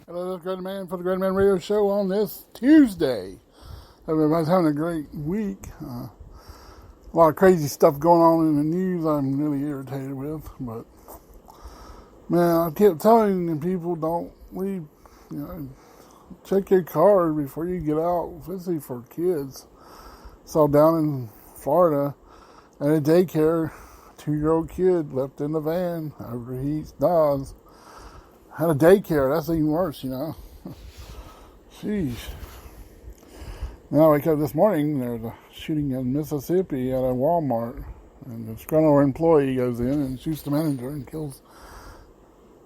Hello, this is Great Man for the Great Man Radio Show on this Tuesday. Hope everybody's having a great week. A lot of crazy stuff going on in the news I'm really irritated with. But, man, I kept telling people don't leave, check your car before you get out, especially for kids. Saw down in Florida at a daycare, 2-year-old kid left in the van, overheats, dies. Had a daycare, that's even worse, Sheesh. Then I wake up this morning, there's a shooting in Mississippi at a Walmart, and the disgruntled employee goes in and shoots the manager and kills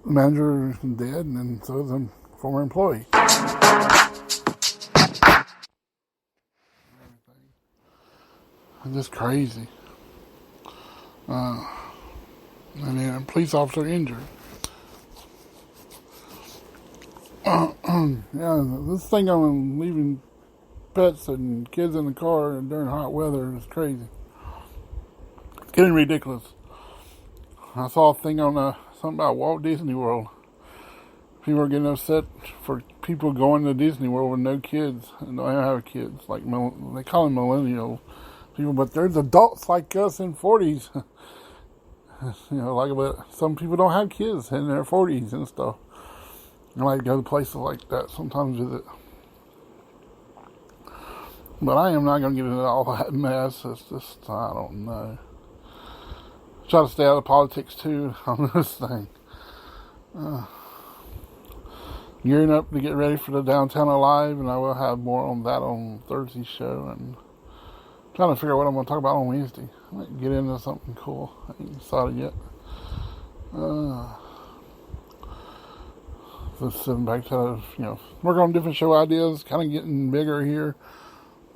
the manager dead, and then so is the former employee. It's just crazy. And then a police officer injured. This thing on leaving pets and kids in the car during hot weather is crazy. It's getting ridiculous. I saw a thing on something about Walt Disney World. People are getting upset for people going to Disney World with no kids and don't have kids. Like they call them millennial people, but there's adults like us in 40s. But some people don't have kids in their 40s and stuff. I like to go to places like that sometimes visit. But I am not going to get into all that mess. It's just, I don't know. Try to stay out of politics too on this thing. Gearing up to get ready for the Downtown Alive, and I will have more on that on Thursday's show. And trying to figure out what I'm going to talk about on Wednesday. I might get into something cool. I ain't decided yet. Just sitting back to, working on different show ideas, kind of getting bigger here.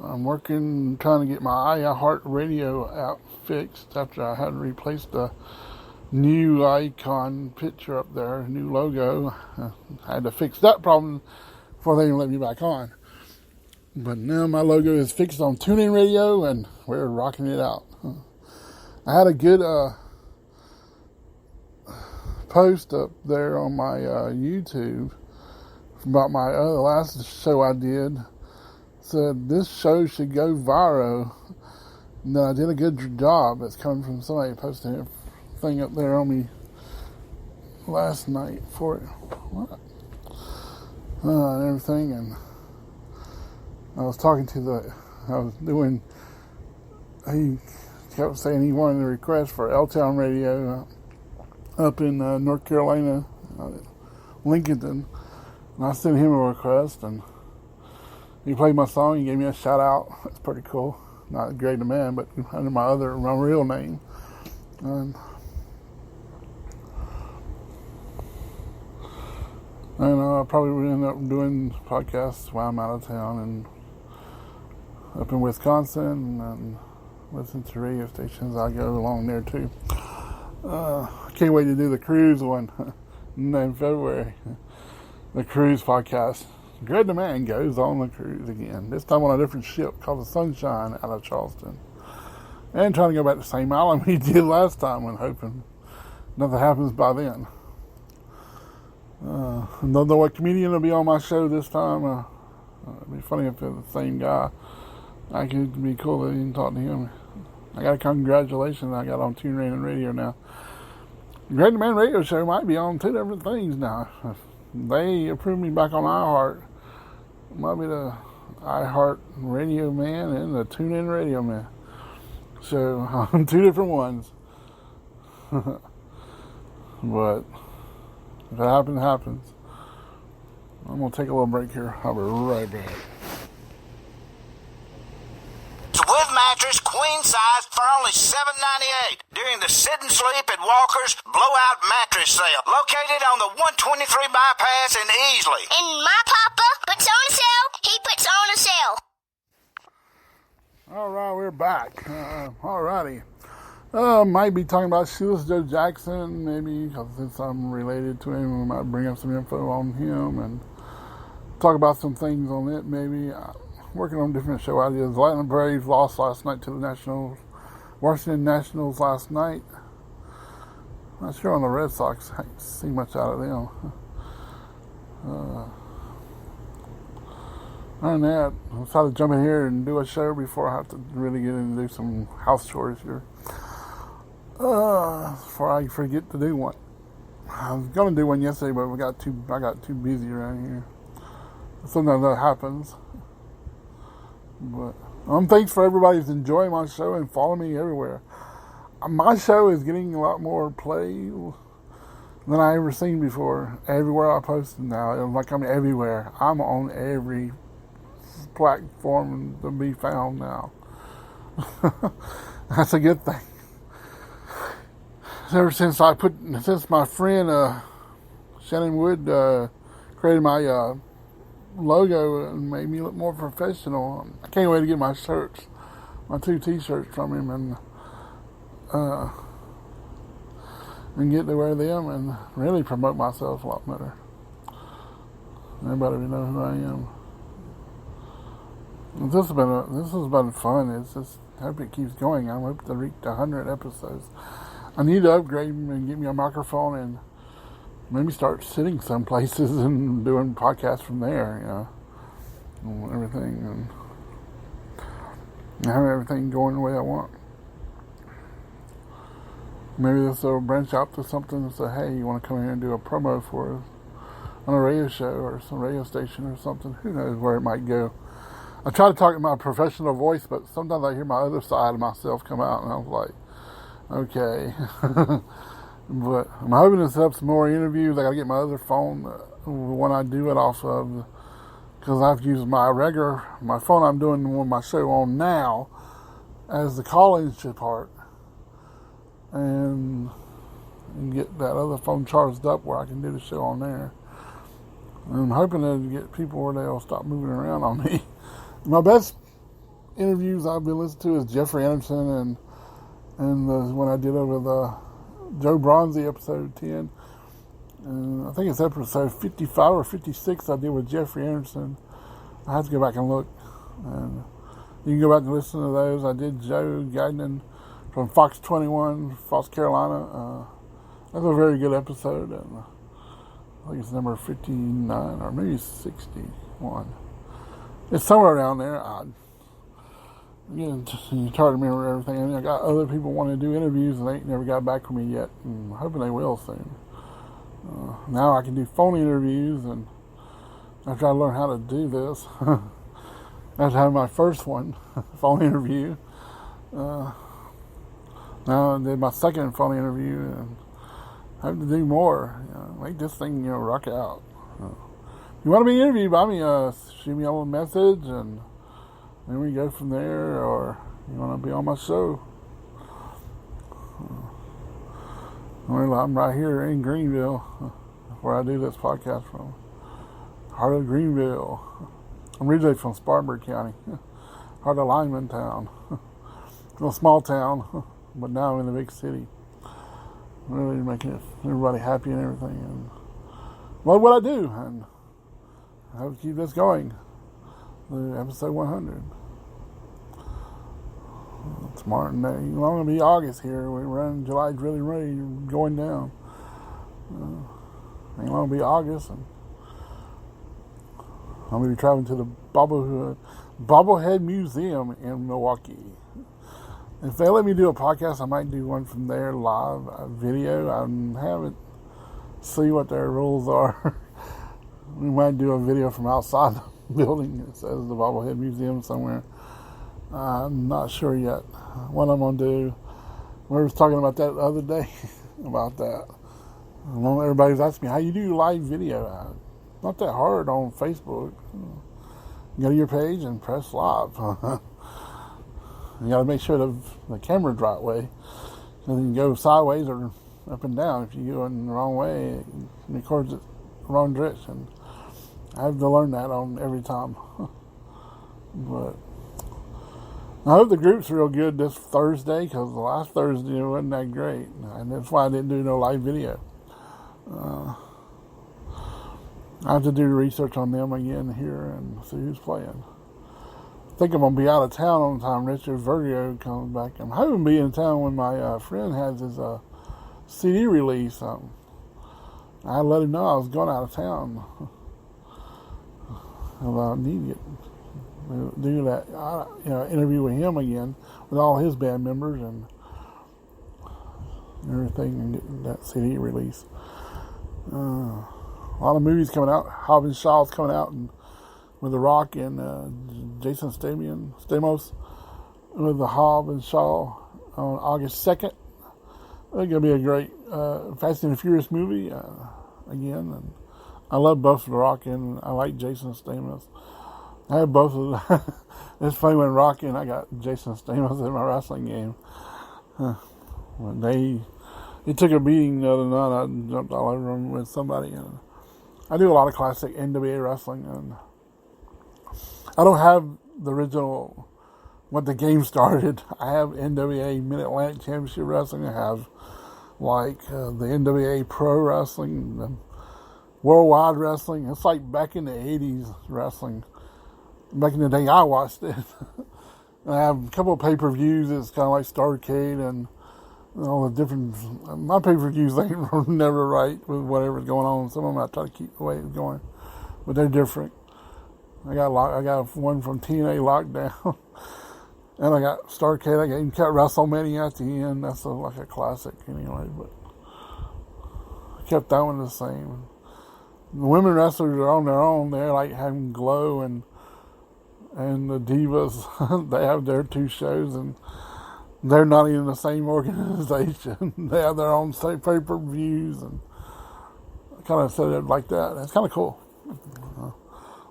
I'm trying to get my iHeartRadio app fixed after I had replaced the new icon picture up there, new logo. I had to fix that problem before they even let me back on. But now my logo is fixed on tune-inradio, and we're rocking it out. I had a good post up there on my YouTube about my last show I did. Said this show should go viral. And then I did a good job. It's coming from somebody posting a thing up there on me last night for it. And everything. And I was talking to he kept saying he wanted a request for L-Town Radio up in North Carolina, Lincoln. And I sent him a request, and he played my song. He gave me a shout out. That's pretty cool. Not Great Man, but under my real name. And I probably would end up doing podcasts while I'm out of town and up in Wisconsin, and listen to radio stations. I go along there too. I can't wait to do the cruise one in February. The cruise podcast. Greg the Man goes on the cruise again. This time on a different ship called the Sunshine out of Charleston. And trying to go back to the same island we did last time and hoping nothing happens by then. Don't know what comedian will be on my show this time. It'd be funny if it's the same guy. I could be cool that you can talk to him. I got a congratulations I got on tune-inradio now. Great Man Radio Show might be on 2 different things now. If they approve me back on iHeart, it might be the iHeart Radio Man and the Tune-In Radio Man. So, on 2 different ones. But, if it happens, it happens. I'm going to take a little break here. I'll be right back. With mattress, queen size for only $7.98 during the Sit and Sleep at Walker's Blowout Mattress Sale, located on the 123 bypass in Easley. And my papa puts on a sale, he puts on a sale. All right, we're back. All righty. Might be talking about Shoeless Joe Jackson, maybe, because since I'm related to him, we might bring up some info on him and talk about some things on it, maybe. Working on different show ideas. Lightning Braves lost last night to the Washington Nationals last night. Not sure on the Red Sox. I didn't see much out of them. Other than that, I decided to jump in here and do a show before I have to really get in and do some house chores here. Before I forget to do one. I was going to do one yesterday, but I got too busy around here. Sometimes that happens. But thanks for everybody who's enjoying my show and following me everywhere. My show is getting a lot more play than I ever seen before. Everywhere I post now, it's like I'm everywhere. I'm on every platform to be found now. That's a good thing. Ever since my friend Shannon Wood created my logo and made me look more professional, I can't wait to get my shirts, my 2 t-shirts from him, and get to wear them and really promote myself a lot better. Everybody will know who I am. This has been fun. It's just, I hope it keeps going. I hope to reach 100 episodes. I need to upgrade and get me a microphone and maybe start sitting some places and doing podcasts from there, and everything, and have everything going the way I want. Maybe this will branch out to something and say, hey, you want to come here and do a promo for us on a radio show or some radio station or something. Who knows where it might go. I try to talk in my professional voice, but sometimes I hear my other side of myself come out, and I was like, okay. But I'm hoping to set up some more interviews. I got to get my other phone, when I do it off of, because I've used my phone I'm doing my show on now as the call-in part, and get that other phone charged up where I can do the show on there. And I'm hoping to get people where they'll stop moving around on me. My best interviews I've been listening to is Jeffrey Anderson and the one I did over the Joe Bronzy episode 10. And I think it's episode 55 or 56 I did with Jeffrey Anderson. I have to go back and look. And you can go back and listen to those. I did Joe Gagnon from Fox 21, Fox Carolina. That's a very good episode. And I think it's number 59 or maybe 61. It's somewhere around there. You're tired to remember everything. I got other people wanting to do interviews and they ain't never got back from me yet. And I'm hoping they will soon. Now I can do phone interviews, and after I learn how to do this, after having my first one, phone interview, now I did my second phone interview, and I have to do more. Make this thing, rock out. If you want to be interviewed by me, shoot me a little message, and then we go from there, or you want to be on my show. Well, I'm right here in Greenville, where I do this podcast from. Heart of Greenville. I'm originally from Spartanburg County, heart of Lyman town. A little small town, but now I'm in the big city. Really making everybody happy and everything. And love what I do, and I hope to keep this going. Episode 100. Tomorrow, it's going to be August here. We're running, July's really going down. Ain't going to be August, and I'm going to be traveling to the Bobblehead Museum in Milwaukee. If they let me do a podcast, I might do one from there live, a video. I haven't see what their rules are. We might do a video from outside the building. It says the Bobblehead Museum somewhere. I'm not sure yet what I'm going to do. We were talking about that the other day, about that. Everybody was asking me, how you do live video? Not that hard on Facebook. You go to your page and press live. You got to make sure the camera's the right way. So you can go sideways or up and down. If you go in the wrong way, it records it the wrong direction. I have to learn that on every time. But I hope the group's real good this Thursday, because the last Thursday wasn't that great. And that's why I didn't do no live video. I have to do research on them again here and see who's playing. I think I'm going to be out of town on the time Richard Vergio comes back. I'm hoping to be in town when my friend has his CD release. I let him know I was going out of town. I need it. Do that, interview with him again with all his band members and everything, and get that CD release. A lot of movies coming out. Hobbs and Shaw's coming out, and with The Rock and Jason Stamos with the Hobbs and Shaw on August 2nd. It's going to be a great Fast and Furious movie again. And I love both The Rock and I like Jason Stamos. I have both of them. It's funny when Rocky and I got Jason Stamos in my wrestling game. When he took a beating the other night, I jumped all over him with somebody. And I do a lot of classic NWA wrestling, and I don't have the original when the game started. I have NWA Mid-Atlantic Championship Wrestling. I have the NWA Pro Wrestling, the Worldwide Wrestling. It's like back in the 80s wrestling. Back in the day I watched it. I have a couple of pay-per-views. It's kind of like Starrcade and all the different... My pay-per-views ain't never right with whatever's going on. Some of them I try to keep the way it's going. But they're different. I got one from TNA Lockdown. And I got Starrcade. I even cut WrestleMania at the end. That's like a classic anyway. But I kept that one the same. The women wrestlers are on their own. They're like having Glow and the Divas. They have their two shows, and they're not even the same organization. They have their own pay-per-views, and I kind of set it like that. It's kind of cool.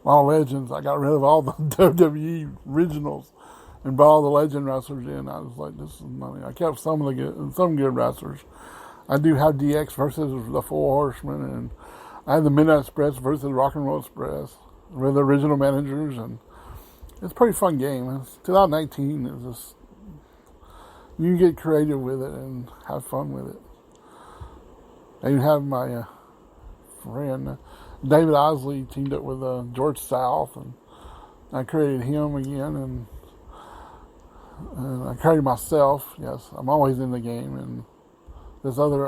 A lot of legends. I got rid of all the WWE originals and brought all the legend wrestlers in. I was like, this is money. I kept some good wrestlers. I do have DX versus the Four Horsemen, and I have the Midnight Express versus Rock and Roll Express with the original managers, and it's a pretty fun game. It's 2019. It's just, you can get creative with it and have fun with it. I even have my friend David Osley teamed up with George South, and I created him again, and I created myself. Yes, I'm always in the game, and this other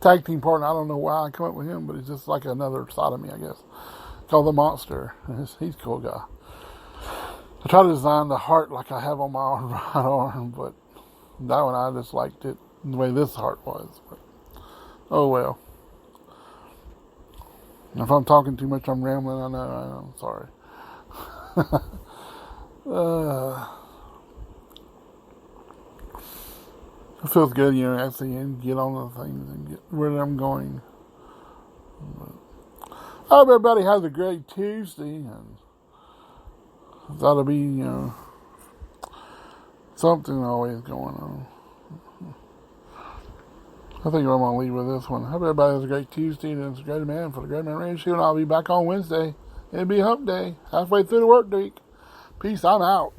tag team partner, I don't know why I come up with him, but he's just like another side of me, I guess. Called the Monster. He's a cool guy. I try to design the heart like I have on my right arm, but that one I just liked it the way this heart was. But, oh well. If I'm talking too much, I'm rambling. I know. I'm sorry. It feels good, actually, and get on the things and get where I'm going. But I hope everybody has a great Tuesday, and that'll be, something always going on. I think I'm going to leave with this one. Hope everybody has a great Tuesday, and it's a great man for the Great Man Radio Show, and I'll be back on Wednesday. It'll be hump day, halfway through the work week. Peace, I'm out.